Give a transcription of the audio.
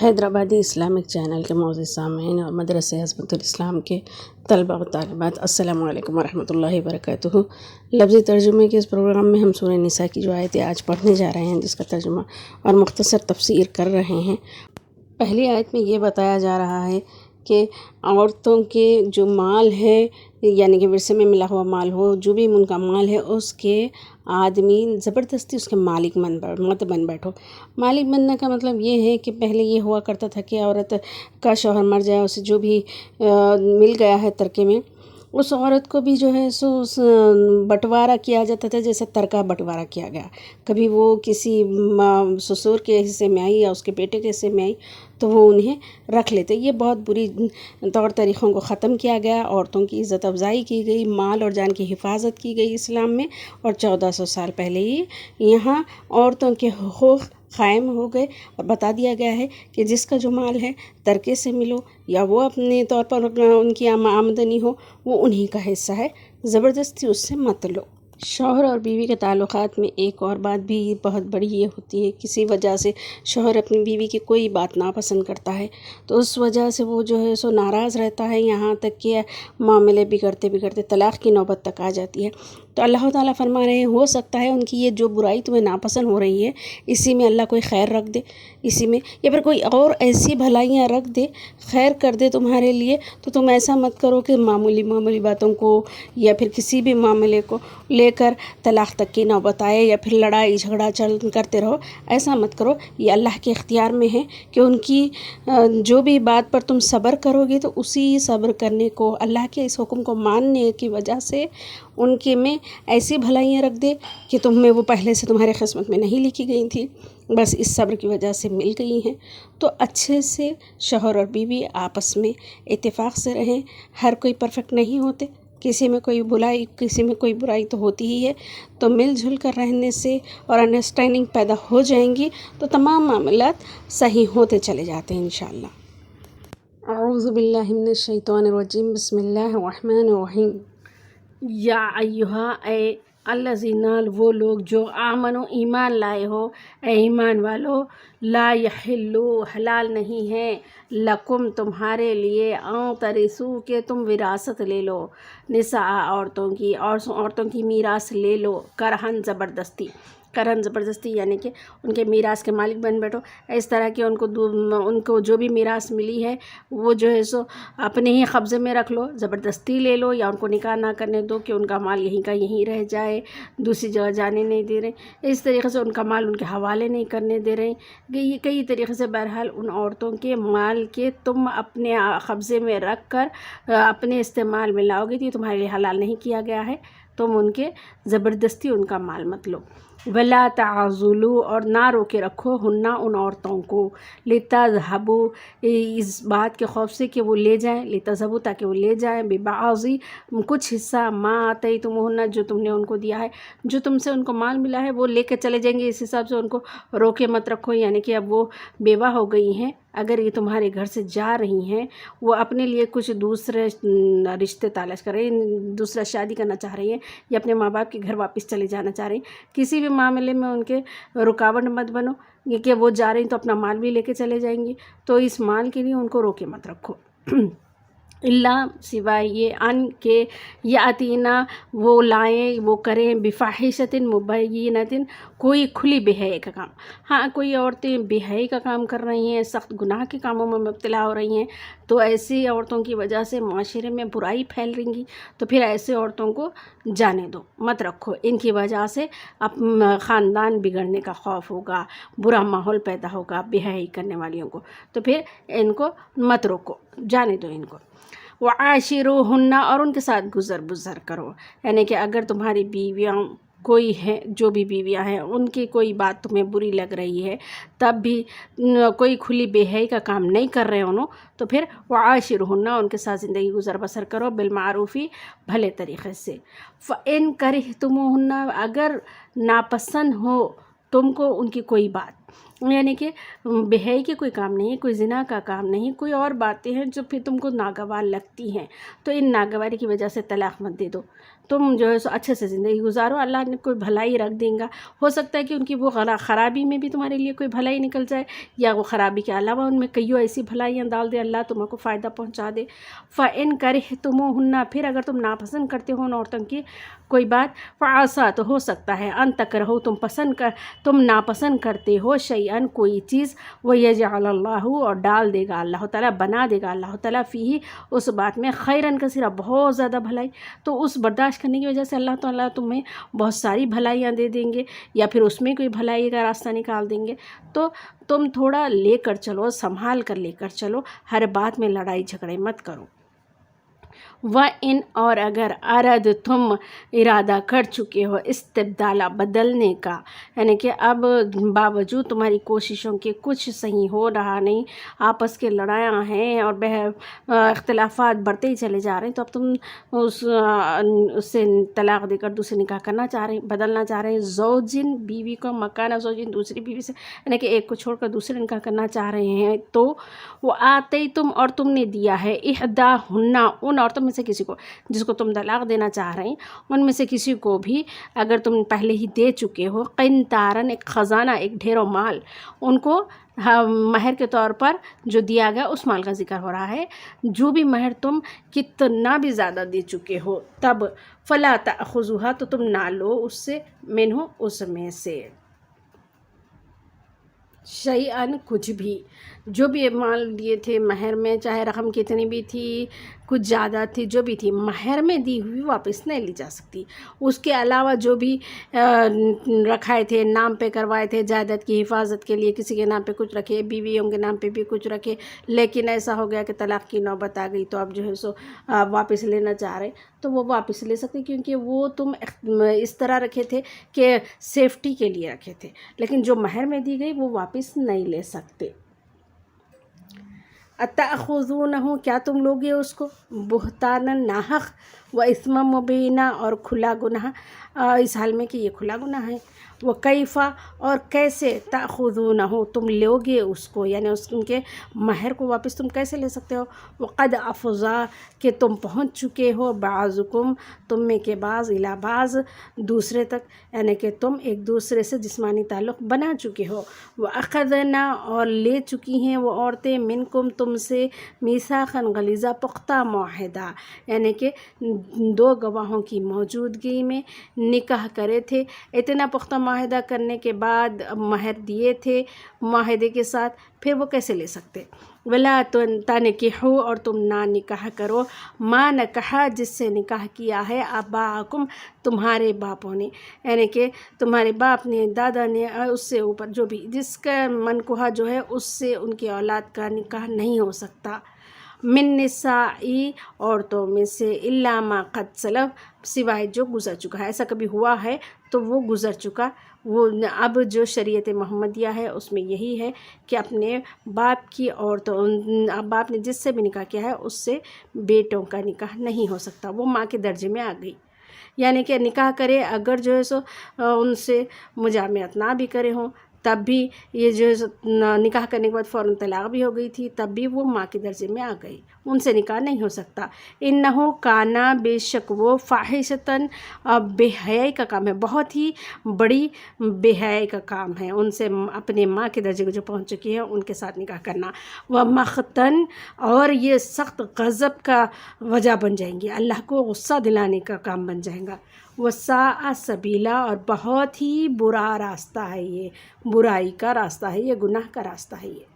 Hyderabadi Islamic channel کے معزز سامعین اور مدرسہ عظمت الاسلام کے طلباء و طالبات، السلام علیکم ورحمۃ اللہ وبرکاتہ۔ لفظی ترجمے کے اس پروگرام میں ہم سورہ نساء کی جو آیتیں آج پڑھنے جا رہے ہیں، جس کا ترجمہ اور مختصر تفسیر کر رہے ہیں۔ پہلی آیت میں یہ بتایا جا رہا ہے کہ عورتوں کے جو مال ہے، یعنی کہ ورثے میں ملا ہوا مال ہو، جو بھی ان کا مال ہے، اس کے آدمی زبردستی اس کے مالک مت بن بیٹھو۔ مالک بننے کا مطلب یہ ہے کہ پہلے یہ ہوا کرتا تھا کہ عورت کا شوہر مر جائے، اسے جو بھی مل گیا ہے ترکے میں، اس عورت کو بھی جو ہے سو بٹوارہ کیا جاتا تھا، جیسے ترکہ بٹوارہ کیا گیا۔ کبھی وہ کسی سسر کے حصے میں آئی یا اس کے بیٹے کے حصے میں آئی تو وہ انہیں رکھ لیتے۔ یہ بہت بری طور طریقوں کو ختم کیا گیا، عورتوں کی عزت افزائی کی گئی، مال اور جان کی حفاظت کی گئی اسلام میں، اور 1400 سال پہلے ہی یہاں عورتوں کے حقوق قائم ہو گئے اور بتا دیا گیا ہے کہ جس کا جو مال ہے ترکے سے ملو یا وہ اپنے طور پر ان کی آمدنی ہو، وہ انہی کا حصہ ہے، زبردستی اس سے مت لو۔ شوہر اور بیوی کے تعلقات میں ایک اور بات بھی بہت بڑی یہ ہوتی ہے، کسی وجہ سے شوہر اپنی بیوی کی کوئی بات ناپسند کرتا ہے تو اس وجہ سے وہ جو ہے سو ناراض رہتا ہے، یہاں تک کہ معاملے بگڑتے طلاق کی نوبت تک آ جاتی ہے۔ تو اللہ تعالیٰ فرما رہے ہیں، ہو سکتا ہے ان کی یہ جو برائی تمہیں ناپسند ہو رہی ہے، اسی میں اللہ کوئی خیر رکھ دے، اسی میں یا پھر کوئی اور ایسی بھلائیاں رکھ دے، خیر کر دے تمہارے لیے۔ تو تم ایسا مت کرو کہ معمولی باتوں کو یا پھر کسی بھی معاملے کو لے کر طلاق تک کی نوبت آئے یا پھر لڑائی جھگڑا کرتے رہو، ایسا مت کرو۔ یہ اللہ کے اختیار میں ہے کہ ان کی جو بھی بات پر تم صبر کرو گے، تو اسی صبر کرنے کو، اللہ کے اس حکم کو ماننے کی وجہ سے ان کے میں ایسی بھلائیاں رکھ دے کہ تم میں وہ پہلے سے تمہارے قسمت میں نہیں لکھی گئی تھی، بس اس صبر کی وجہ سے مل گئی ہیں۔ تو اچھے سے شوہر اور بیوی آپس میں اتفاق سے رہیں۔ ہر کوئی پرفیکٹ نہیں ہوتے، کسی میں کوئی برائی تو ہوتی ہی ہے، تو مل جل کر رہنے سے اور انڈرسٹینڈنگ پیدا ہو جائیں گی تو تمام معاملات صحیح ہوتے چلے جاتے ہیں انشاءاللہ۔ اعوذ باللہ من الشیطان الرجیم، بسم اللہ الرحمن الرحیم۔ یا ایہا، اے الذین، وہ لوگ جو آمنو، ایمان لائے ہو، اے ایمان والو، لا یحلو، حلال نہیں ہے، لکم، تمہارے لیے، ان ترثوا، کہ تم وراثت لے لو، نساء، عورتوں کی میراث لے لو، کرہن، زبردستی یعنی کہ ان کے میراث کے مالک بن بیٹھو۔ اس طرح کہ ان کو جو بھی میراث ملی ہے وہ جو ہے سو اپنے ہی قبضے میں رکھ لو، زبردستی لے لو، یا ان کو نکاح نہ کرنے دو کہ ان کا مال یہیں کا یہیں رہ جائے، دوسری جگہ جانے نہیں دے رہے، اس طریقے سے ان کا مال ان کے حوالے نہیں کرنے دے رہے ہیں، کئی طریقے سے۔ بہرحال ان عورتوں کے مال کے تم اپنے قبضے میں رکھ کر اپنے استعمال میں لاؤ گے تو یہ تمہارے لیے حلال نہیں کیا گیا ہے، تم ان کے زبردستی ان کا مال مت لو۔ وَلَا تَعْضُلُوا، اور نہ روکے رکھو، ہنّا، ان عورتوں کو، لِتَذْهَبُوا، اس بات کے خوف سے کہ وہ لے جائیں، لِتَذْهَبُوا، تاکہ وہ لے جائیں، بِبَعْضِ، کچھ حصہ، مَا آتَيْتُمُوهُنَّ، جو تم نے ان کو دیا ہے، جو تم سے ان کو مال ملا ہے وہ لے کے چلے جائیں گے، اس حساب سے ان کو روکے مت رکھو، یعنی کہ اب وہ بیوہ ہو گئی ہیں، اگر یہ تمہارے گھر سے جا رہی ہیں، وہ اپنے لیے کچھ دوسرے رشتے تلاش کر رہی ہیں، دوسرا شادی کرنا چاہ رہی ہیں، یا اپنے ماں باپ کے گھر واپس چلے جانا چاہ رہی ہیں، کسی بھی معاملے میں ان کے رکاوٹ مت بنو، یہ کہ وہ جا رہی ہیں تو اپنا مال بھی لے کے چلے جائیں گی، تو اس مال کے لیے ان کو روکے مت رکھو۔ اللہ، سوائے یہ ان کہ یاتینا، وہ لائیں، وہ کریں، بفاحشۃ مبینۃ، کوئی کھلی بے حیائی کا کام۔ ہاں، کوئی عورتیں بے حیائی کا کام کر رہی ہیں، سخت گناہ کے کاموں میں مبتلا ہو رہی ہیں، تو ایسی عورتوں کی وجہ سے معاشرے میں برائی پھیل رہی گی، تو پھر ایسے عورتوں کو جانے دو، مت رکھو، ان کی وجہ سے خاندان بگڑنے کا خوف ہوگا، برا ماحول پیدا ہوگا بے حیائی کرنے والیوں کو، تو پھر ان کو مت روکو، جانے دو ان کو۔ وعاشروہن، اور ان کے ساتھ گزر بسر کرو، یعنی کہ اگر تمہاری بیویاں کوئی ہیں، جو بھی بیویاں ہیں، ان کی کوئی بات تمہیں بری لگ رہی ہے، تب بھی کوئی کھلی بے حیائی کا کام نہیں کر رہے انہوں، تو پھر وعاشروہن، ان کے ساتھ زندگی گزر بسر کرو، بالمعروف، بھلے طریقے سے۔ فَإِن كَرِهْتُمُوهُنَّ، اگر ناپسند ہو تم کو ان کی کوئی بات، یعنی کہ بے حیائی کے کوئی کام نہیں، کوئی زنا کا کام نہیں، کوئی اور باتیں ہیں جو پھر تم کو ناگوار لگتی ہیں، تو ان ناگواری کی وجہ سے طلاق مت دے دو، تم جو ہے سو اچھے سے زندگی گزارو، اللہ نے کوئی بھلائی رکھ دیں گا۔ ہو سکتا ہے کہ ان کی وہ خرابی میں بھی تمہارے لیے کوئی بھلائی نکل جائے، یا وہ خرابی کے علاوہ ان میں کئیوں ایسی بھلائیاں ڈال دے اللہ، تم کو فائدہ پہنچا دے۔ فَإِن كَرِهْتُمُوهُنَّ، پھر اگر تم ناپسند کرتے ہو ان عورتوں کی کوئی بات، فَعَسَىٰ، تو ہو سکتا ہے، ان تکرہو، تم ناپسند کرتے ہو، شیئاً کوئی چیز، وَيَجْعَلَ اللَّهُ، اور ڈال دے گا اللہ تعالیٰ، بنا دے گا اللہ تعالیٰ، فیہ، اس بات میں، خیراً کثیرا، بہت زیادہ بھلائی۔ تو اس برداشت کرنے کی وجہ سے اللہ تعالیٰ تمہیں بہت ساری بھلائیاں دے دیں گے، یا پھر اس میں کوئی بھلائی کا راستہ نکال دیں گے۔ تو تم تھوڑا لے کر چلو، سنبھال کر لے کر چلو، ہر بات میں لڑائی جھگڑے مت کرو۔ وَإِنْ، اور اگر ارد تم ارادہ کر چکے ہو استبدالہ، بدلنے کا، یعنی کہ اب باوجود تمہاری کوششوں کے کچھ صحیح ہو رہا نہیں، آپس کے لڑائیاں ہیں اور اختلافات بڑھتے ہی چلے جا رہے ہیں، تو اب تم اس سے طلاق دے کر دوسرے نکاح کرنا چاہ رہے ہیں، بدلنا چاہ رہے ہیں، زوجن، بیوی کو، مکانہ زوجن، دوسری بیوی سے، یعنی کہ ایک کو چھوڑ کر دوسرے نکاح کرنا چاہ رہے ہیں، تو وہ آتے تم، اور تم نے دیا ہے، احداہن، ان عورتوں میں سے کسی کو جس کو تم طلاق دینا چاہ رہے ہیں، ان میں سے کسی کو بھی اگر تم پہلے ہی دے چکے ہو، قنطاراً، ایک خزانہ، ایک ڈھیروں مال، ان کو مہر کے طور پر جو دیا گیا اس مال کا ذکر ہو رہا ہے، جو بھی مہر تم کتنا بھی زیادہ دے چکے ہو، تب فلا تأخذوها، تو تم نہ لو اس سے، منہ، اس میں سے، شیئاً، کچھ بھی، جو بھی مال دیے تھے مہر میں، چاہے رقم کتنی بھی تھی، کچھ زیادہ تھی، جو بھی تھی، مہر میں دی ہوئی واپس نہیں لی جا سکتی۔ اس کے علاوہ جو بھی رکھائے تھے، نام پہ کروائے تھے، جائیداد کی حفاظت کے لیے کسی کے نام پہ کچھ رکھے، بیویوں کے نام پہ بھی کچھ رکھے، لیکن ایسا ہو گیا کہ طلاق کی نوبت آ گئی، تو اب جو ہے سو واپس لینا چاہ رہے، تو وہ واپس لے سکتے، کیونکہ وہ تم اس طرح رکھے تھے کہ سیفٹی کے لیے رکھے تھے، لیکن جو مہر میں دی گئی وہ واپس نہیں لے سکتے۔ اتأخذونہ، کیا تم لوگے اس کو، بہتانا، ناحق، و اثما مبینہ، اور کھلا گناہ، اس حال میں کہ یہ کھلا گناہ ہے، وکیفا، اور کیسے، تأخذونہ، تم لوگے اس کو، یعنی ان کے مہر کو واپس تم کیسے لے سکتے ہو، وقد افضا، کہ تم پہنچ چکے ہو، بعضکم، تم میں کے بعض، الی بعض، دوسرے تک، یعنی کہ تم ایک دوسرے سے جسمانی تعلق بنا چکے ہو، وَأَخَذْنَا، اور لے چکی ہیں وہ عورتیں، منکم، تم سے، میثاقاً غلیظہ، پختہ معاہدہ، یعنی کہ دو گواہوں کی موجودگی میں نکاح کرے تھے، اتنا پختہ معاہدہ کرنے کے بعد مہر دیے تھے معاہدے کے ساتھ، پھر وہ کیسے لے سکتے؟ ولا تنکحوا، اور تم نہ نکاح کرو، ما نکحا، جس سے نکاح کیا ہے، آباءکم، تمہارے باپوں نے، یعنی کہ تمہارے باپ نے، دادا نے، اس سے اوپر جو بھی، جس کا منکوحہ جو ہے اس سے ان کی اولاد کا نکاح نہیں ہو سکتا، من نسائی، عورتوں میں سے، الا ما قد سلف، سوائے جو گزر چکا ہے، ایسا کبھی ہوا ہے تو وہ گزر چکا، وہ اب جو شریعت محمدیہ ہے اس میں یہی ہے کہ اپنے باپ کی عورتوں، باپ نے جس سے بھی نکاح کیا ہے اس سے بیٹوں کا نکاح نہیں ہو سکتا، وہ ماں کے درجے میں آ گئی، یعنی کہ نکاح کرے اگر جو ہے سو ان سے مجامعت نہ بھی کرے ہوں، تب بھی یہ جو ہے نکاح کرنے کے بعد فوراً طلاق بھی ہو گئی تھی، تب بھی وہ ماں کے درجے میں آ گئی، ان سے نکاح نہیں ہو سکتا۔ انہو کانا، بے شک وہ، فاحشتاً، بے حیائی کا کام ہے، بہت ہی بڑی بے حیائی کا کام ہے، ان سے اپنے ماں کے درجے کو جو پہنچ چکی ہیں ان کے ساتھ نکاح کرنا، ومقتاً، اور یہ سخت غضب کا وجہ بن جائیں گی، اللہ کو غصہ دلانے کا کام بن جائے گا، وساء سبیلا، اور بہت ہی برا راستہ ہے، یہ برائی کا راستہ ہے، یہ گناہ کا راستہ ہے یہ۔